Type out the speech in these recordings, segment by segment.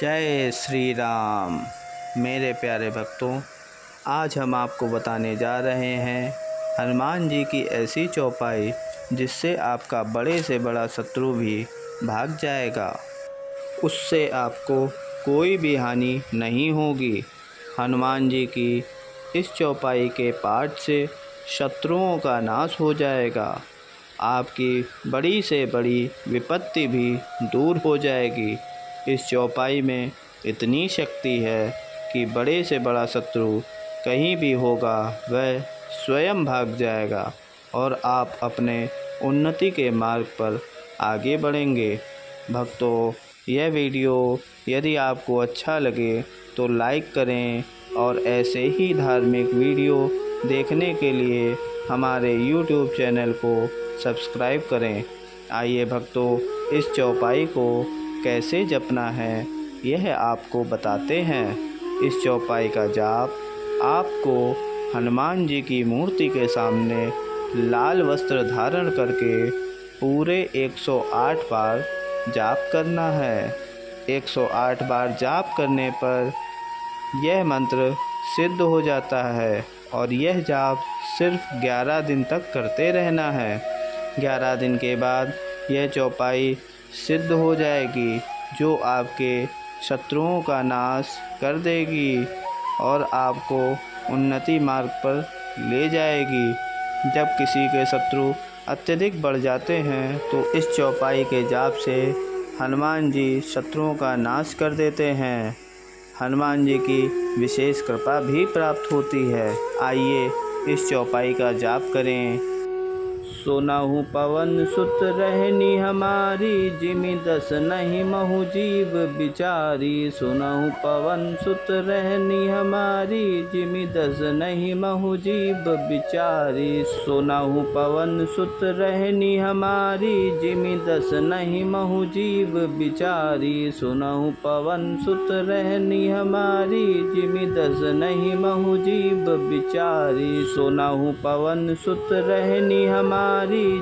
जय श्री राम। मेरे प्यारे भक्तों, आज हम आपको बताने जा रहे हैं हनुमान जी की ऐसी चौपाई जिससे आपका बड़े से बड़ा शत्रु भी भाग जाएगा। उससे आपको कोई भी हानि नहीं होगी। हनुमान जी की इस चौपाई के पाठ से शत्रुओं का नाश हो जाएगा। आपकी बड़ी से बड़ी विपत्ति भी दूर हो जाएगी। इस चौपाई में इतनी शक्ति है कि बड़े से बड़ा शत्रु कहीं भी होगा वह स्वयं भाग जाएगा और आप अपने उन्नति के मार्ग पर आगे बढ़ेंगे। भक्तों, यह वीडियो यदि आपको अच्छा लगे तो लाइक करें और ऐसे ही धार्मिक वीडियो देखने के लिए हमारे YouTube चैनल को सब्सक्राइब करें। आइए भक्तों, इस चौपाई को कैसे जपना है यह आपको बताते हैं। इस चौपाई का जाप आपको हनुमान जी की मूर्ति के सामने लाल वस्त्र धारण करके पूरे 108 बार जाप करना है। 108 बार जाप करने पर यह मंत्र सिद्ध हो जाता है और यह जाप सिर्फ 11 दिन तक करते रहना है। 11 दिन के बाद यह चौपाई सिद्ध हो जाएगी जो आपके शत्रुओं का नाश कर देगी और आपको उन्नति मार्ग पर ले जाएगी। जब किसी के शत्रु अत्यधिक बढ़ जाते हैं तो इस चौपाई के जाप से हनुमान जी शत्रुओं का नाश कर देते हैं। हनुमान जी की विशेष कृपा भी प्राप्त होती है। आइए इस चौपाई का जाप करें। सुनहु पवन सुत रहनी हमारी, जिमि दस नहीं महु जीव बिचारी। सुनहु पवन सुत रहनी हमारी, जिमि दस नहीं महु जीव बिचारी। सुनहु पवन सुत रहनी हमारी, जिमि दस नहीं महु जीव बिचारी। सुनहु पवन सुत रहनी हमारी, जिमि दस नहीं महु जीव बिचारी। सुनहु पवन सुत रहनी हमारी,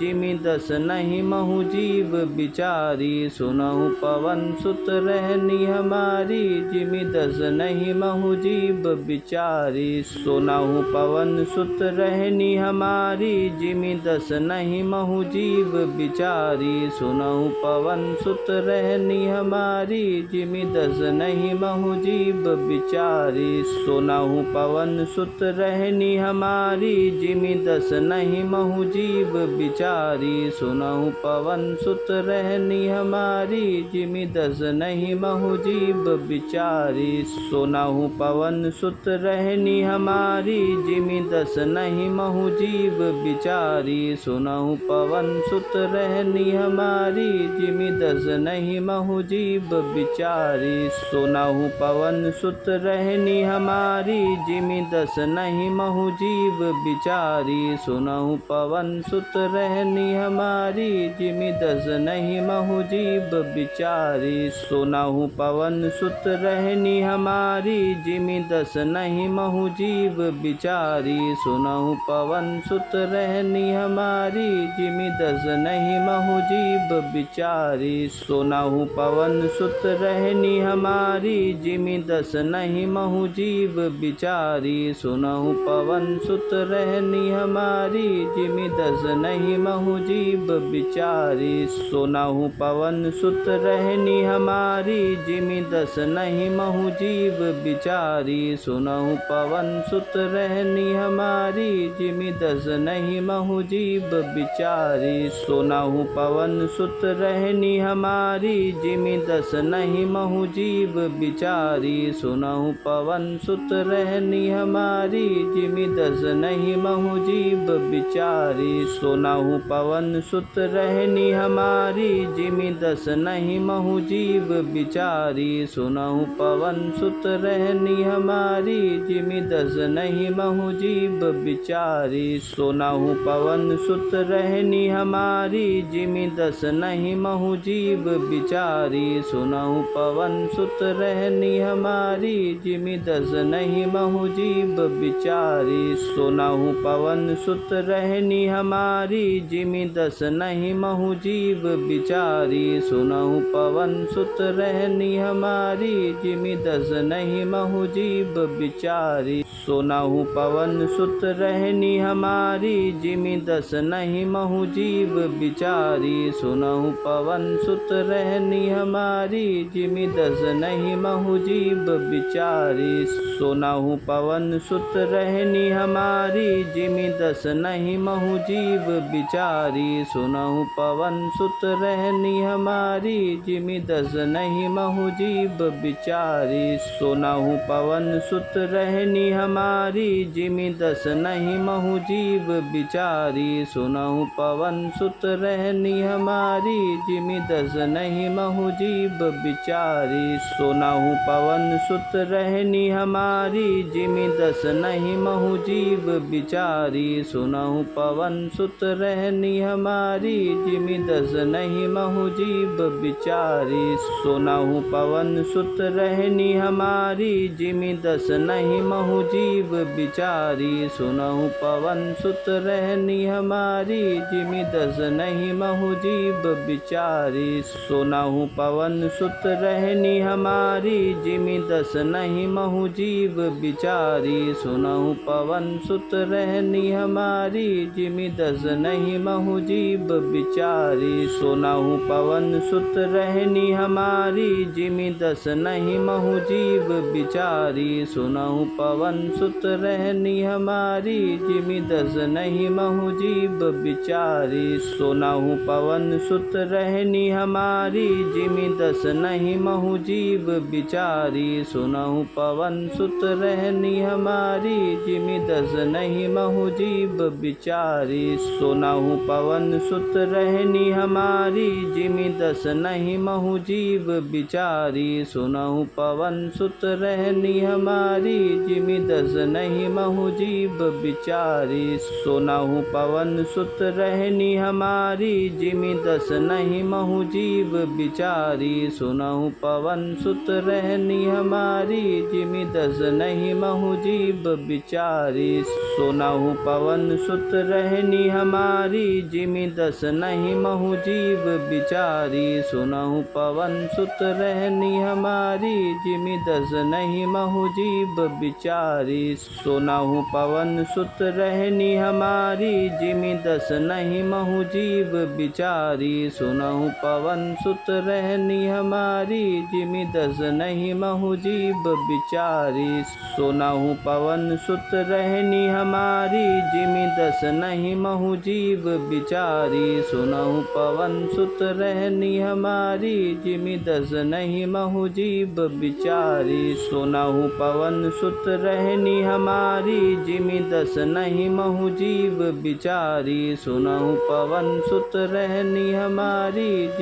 जिमि दस नहीं महु जीव बिचारी। सुनहु पवन सुत रहनी हमारी, जिमि दस नहीं महु जीव बिचारी। सुनहु पवन सुत रहनी हमारी, जिमि दस नहीं महु जीव बिचारी। सुनहु पवन सुत रहनी हमारी, जिमि दस नहीं महु जीव बिचारी। सुनहु पवन सुत रहनी हमारी, जिमि दस नहीं महु जीव बिचारी। सुनहु पवन सुत रहनी हमारी, जिमि दस नहीं महु जीव बिचारी। सुनहु पवन सुत रहनी हमारी, जिमि दस नहीं महु जीव बिचारी। सुनहु पवन सुत रहनी हमारी, जिमि दस नहीं महु जीव बिचारी। सुनहु पवन सुत रहनी हमारी, जिमि दस नहीं महु जीव बिचारी। सुनहु पवन सुत रहनी हमारी, जिमि दस नहीं महु जीव बिचारी। सुनहु पवन सुत रहनी हमारी, जिमि दस नहीं महु जीव बिचारी। सुनहु पवन सुत रहनी हमारी, जिमि दस नहीं महु जीव बिचारी। सुनहु पवन सुत रहनी हमारी, जिमि दस नहीं महु जीव बिचारी। सुनहु पवन सुत रहनी हमारी, जिमि दस नहीं महु जीव बिचारी। सुनहु पवन सुत रहनी हमारी, जिमि दस नहीं महु जीव बिचारी। सुनहु पवन सुत रहनी हमारी, जिमि दस नहीं महु जीव बिचारी। सुनहु पवन सुत रहनी हमारी, जिमि दस नहीं महु जीव बिचारी। सुनहु पवन सुत रहनी हमारी, जिमि दस नहीं महु जीव बिचारी। सुनहु पवन सुत रहनी हमारी, जिमि दस नहीं महु जीव बिचारी। सुनहु पवन सुत रहनी हमारी, जिमि दस नहीं महु जीव बिचारी। सुनहु पवन सुत रहनी हमारी, जिमि दस नहीं महु जीव बिचारी। सुनहु पवन सुत रहनी हमारी, जिमि दस नहीं महु जीव बिचारी। सुनहु पवन सुत रहनी हमारी, हमारी, जिमि दस नहीं महु जीव बिचारी। सुनहु पवन सुत रहनी हमारी, जिमि दस नहीं महु जीव बिचारी। सुनहु पवन सुत रहनी हमारी, जिमि दस नहीं महु जीव बिचारी। सुनहु पवन सुत रहनी हमारी, जिमि दस नहीं महु जीव बिचारी। सुनहु पवन सुत रहनी हमारी, जिमि दस नहीं महु जीव बिचारी। सुनहु पवन सुत रहनी हमारी, जिमि दस नहीं महु जीव बिचारी। सुनहु पवन सुत रहनी हमारी, जिमि दस नहीं महु जीव बिचारी। सुनहु पवन सुत रहनी हमारी, जिमि दस नहीं महु जीव बिचारी। सुनहु पवन सुत रहनी हमारी, जिमि दस नहीं महु जीव बिचारी। सुनहु पवन सुत रहनी हमारी, जिमि दस नहीं महु जीव बिचारी। सुनहु पवन सुत रहनी हमारी, जिमि दस नहीं महु जीव बिचारी। सुनहु पवन सुत रहनी हमारी, जिमि दस नहीं महु जीव बिचारी। सुनहु पवन सुत रहनी हमारी, जिमि दस नहीं महु जीव बिचारी। सुनहु पवन सुत रहनी हमारी, जिमि दस नहीं महु जीव बिचारी। सुनहु पवन सुत रहनी हमारी, जिमि दस नहीं महु जीव बिचारी। सुनहु पवन सुत रहनी हमारी, जिमि दस नहीं महु जीव बिचारी। सुनहु पवन सुत रहनी हमारी, जिमि दस नहीं महु जीव बिचारी। सुनहु पवन सुत रहनी हमारी, जिमि दस नहीं महु जीव बिचारी। सुनहु पवन सुत रहनी हमारी, जिमि दस नहीं महु जीव बिचारी। सुनहु पवन सुत रहनी हमारी, जिमि दस नहीं महु जीव बिचारी। सुनहु पवन सुत रहनी हमारी, जिमि दस नहीं महु जीव बिचारी। सुनहु पवन सुत रहनी हमारी, जिमि दस नहीं महु जीव बिचारी। सुनहु पवन सुत रहनी हमारी, जिमि दस नहीं महु जीव बिचारी। सुनहु पवन सुत रहनी हमारी, जिमि दस नहीं महु जीव बिचारी। सुनहु पवन सुत रहनी हमारी, जिमि दस नहीं महु जीव बिचारी। सुनहु पवन सुत रहनी हमारी, जिमि दस नहीं महु जीव बिचारी। सुनहु पवन सुत रहनी हमारी, जिमि दस नहीं महु जीव बिचारी। सुनहु पवन सुत रहनी हमारी, जिमि दस नहीं महु जीव बिचारी। सुनहु पवन सुत रहनी हमारी, जिमि दस नहीं महु जीव बिचारी। सुनहु पवन सुत रहनी हमारी, जिमि दस नहीं महु जीव बिचारी। सुनहु पवन सुत रहनी हमारी,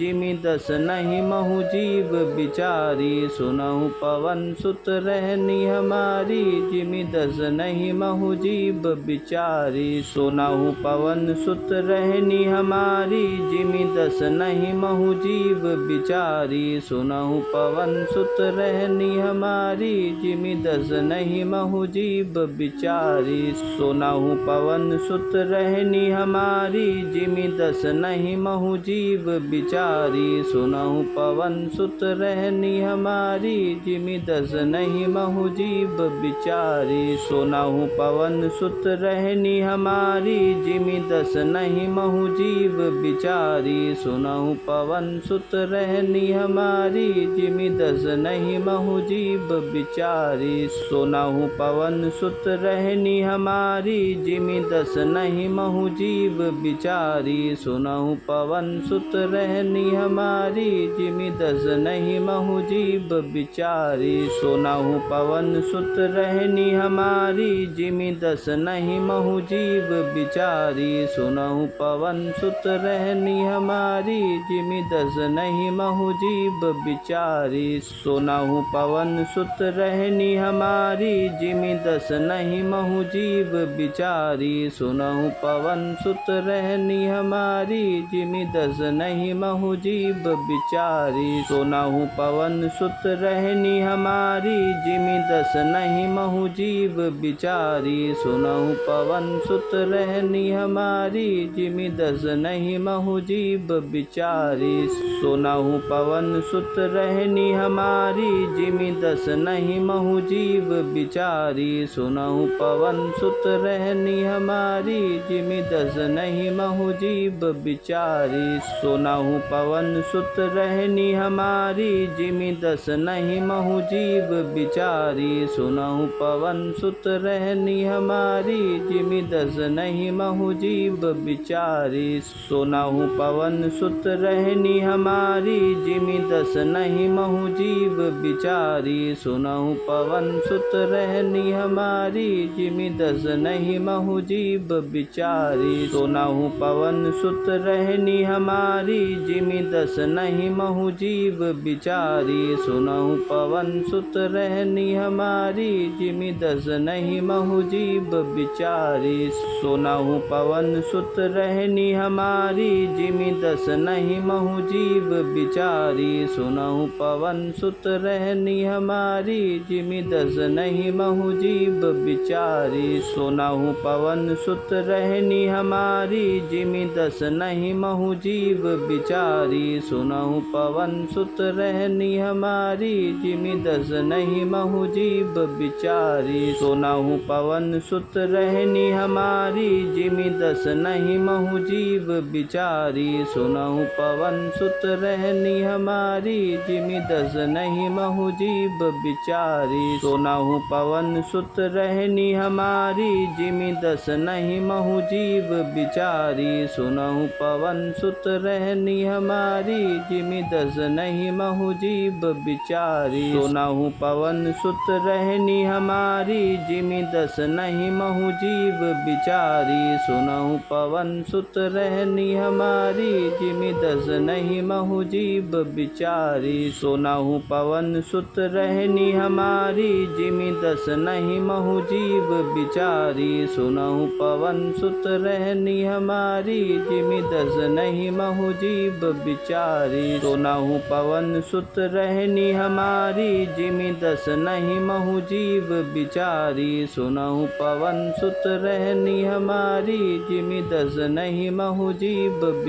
जिमि दस नहीं महु जीव बिचारी। सुनहु पवन सुत रहनी हमारी, जिमि दस नहीं महु जीव बिचारी। सुनहु पवन सुत रहनी हमारी, जिमि दस नहीं महु जीव बिचारी। सुनहु पवन सुत रहनी हमारी, जिमि दस नहीं महु जीव बिचारी। सुनहु पवन सुत रहनी हमारी, जिमि दस नहीं महु जीव बिचारी। सुनहु पवन सुत रहनी हमारी, जिमि दस नहीं महु जीव बिचारी। सुनहु पवन सुत रहनी हमारी, जिमि दस नहीं महु जीव बिचारी। सुनहु पवन सुत रहनी हमारी, जिमि दस नहीं महु जीव बिचारी। सुनहु पवन सुत रहनी हमारी, जिमि दस नहीं महु जीव बिचारी। सुनहु पवन सुत रहनी हमारी, जिमि दस नहीं महु जीव बिचारी। सुनहु पवन सुत रहनी हमारी, जिमि दस नहीं महु जीव बिचारी। सुनहु पवन सुत रहनी हमारी, जिमि जिमि दस नहीं महु जीव बिचारी। सुनहु पवन सुत रहनी हमारी, जिमि दस नहीं महु जीव बिचारी। सुनहु पवन सुत रहनी हमारी, जिमि दस नहीं महु जीव बिचारी। सुनहु पवन सुत रहनी हमारी, जिमि दस नहीं महु जीव बिचारी। सुनहु पवन सुत रहनी हमारी, जिमि दस नहीं महु जीव बिचारी। सुनहु पवन सुत रहनी हमारी, जिमि दस नहीं महु जीव बिचारी। सुनहु पवन सुत रहनी हमारी, जिमि दस नहीं महु जीव बिचारी। सुनहु पवन सुत रहनी हमारी, जिमि दस नहीं महु जीव बिचारी। सुनहु पवन सुत रहनी हमारी, जिमि दस नहीं महु जीव बिचारी। सुनहु पवन सुत रहनी हमारी, जिमि दस नहीं महु जीव बिचारी। सुनहु पवन सुत रहनी हमारी, जिमि दस नहीं महु जीव बिचारी। सुनहु पवन सुत रहनी हमारी, जिमि दस नहीं महु जीव बिचारी। सुनहु पवन सुत रहनी हमारी, जिमि दस नहीं महु जीव बिचारी। सुनहु पवन सुत रहनी हमारी, जिमि दस नहीं महु जीव बिचारी। सुनहु पवन सुत रहनी हमारी, जिमि दस नहीं महु जीव बिचारी। सुनहु पवन सुत रहनी हमारी, जिमि दस नहीं महु जीव बिचारी। सुनहु पवन सुत रहनी हमारी, जिमि दस नहीं महु जीव बिचारी। सुनहु पवन सुत रहनी हमारी, जिमि दस नहीं महु जीव बिचारी। सुनहु पवन सुत रहनी हमारी, जिमि दस नहीं महु जीव बिचारी। सुनहु पवन सुत रहनी हमारी, जिमि दस नहीं महु जीव बिचारी। सुनहु पवन सुत रहनी हमारी, जिमि दस नहीं महु जीव बिचारी। सुनहु पवन सुत रहनी हमारी, जिमि दस नहीं महु जीव बिचारी। सुनहु पवन सुत रहनी हमारी, जिमि दस नहीं महु जीव बिचारी। सुनहु पवन सुत रहनी हमारी, जिमि दस नहीं महु जीव बिचारी। सुनहु पवन सुत रहनी हमारी, जिमि दस नहीं महु जीव बिचारी। सुनहु पवन सुत रहनी हमारी, जिमि दस नहीं महु जीव बिचारी। सुनहु पवन सुत रहनी हमारी, जिमि दस नहीं महु जीव बिचारी। सुनहु पवन सुत रहनी हमारी, जिमि दस नहीं महु जीव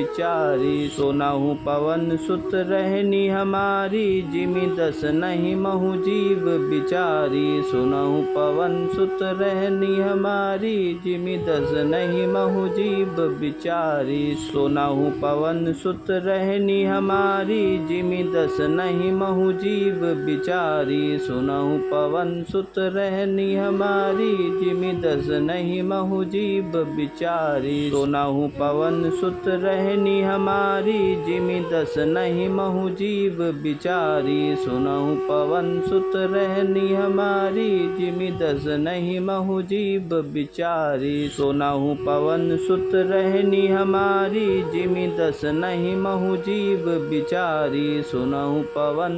बिचारी। सुनहु पवन सुत रहनी हमारी, जिमि दस नहीं महु जीव बिचारी। सुनहु पवन सुत रहनी हमारी, जिमि दस नहीं महु जीव बिचारी। सुनहु पवन सुत रहनी हमारी, जिमि दस नहीं महु जीव बिचारी। सुनहु पवन सुत रहनी हमारी, जिमि दस नहीं महु जीव बिचारी। सुनहु पवन सुत रहनी हमारी, जिमि दस नहीं महु जीव बिचारी। सुनहु पवन सुत रहनी हमारी, जिमि दस नहीं महु जीव बिचारी। सुनहु पवन सुत रहनी हमारी, जिमि दस नहीं महु जीव बिचारी। सुनहु पवन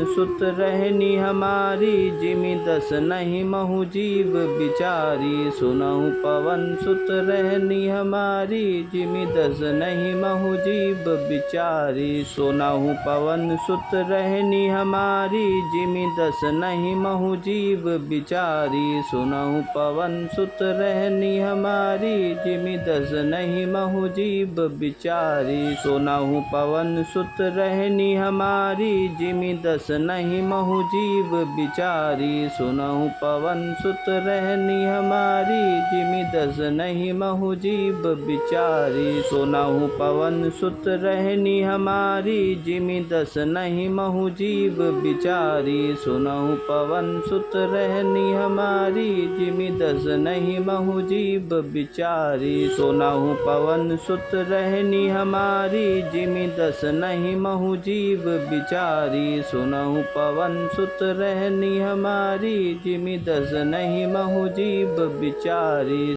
सुत रहनी हमारी, जिमि दस नहीं महु जीव बिचारी। सुनहु पवन सुत रहनी हमारी, जिमि दस नहीं महु जीव बिचारी। सुनहु पवन सुत रहनी हमारी, जिमि दस नहीं महु जीव बिचारी। सुनहु पवन सुत रहनी हमारी, जिमि दस नहीं महु जीव बिचारी। सुनहु पवन सुत रहनी हमारी, जिमि दस नहीं महु जीव बिचारी। सुनहु पवन सुत रहनी हमारी, जिमि दस नहीं महु जीव बिचारी। सुनहु पवन सुत रहनी हमारी, जिमि दस नहीं महु जीव बिचारी। सुनहु पवन सुत रहनी हमारी, जिमि दस नहीं महु जीव बिचारी। सुनहु पवन सुत रहनी हमारी, जिमि दस नहीं महु जीव बिचारी। सुनहु पवन सुत रहनी हमारी, जिमि दस नहीं महु जीव गरीब बिचारी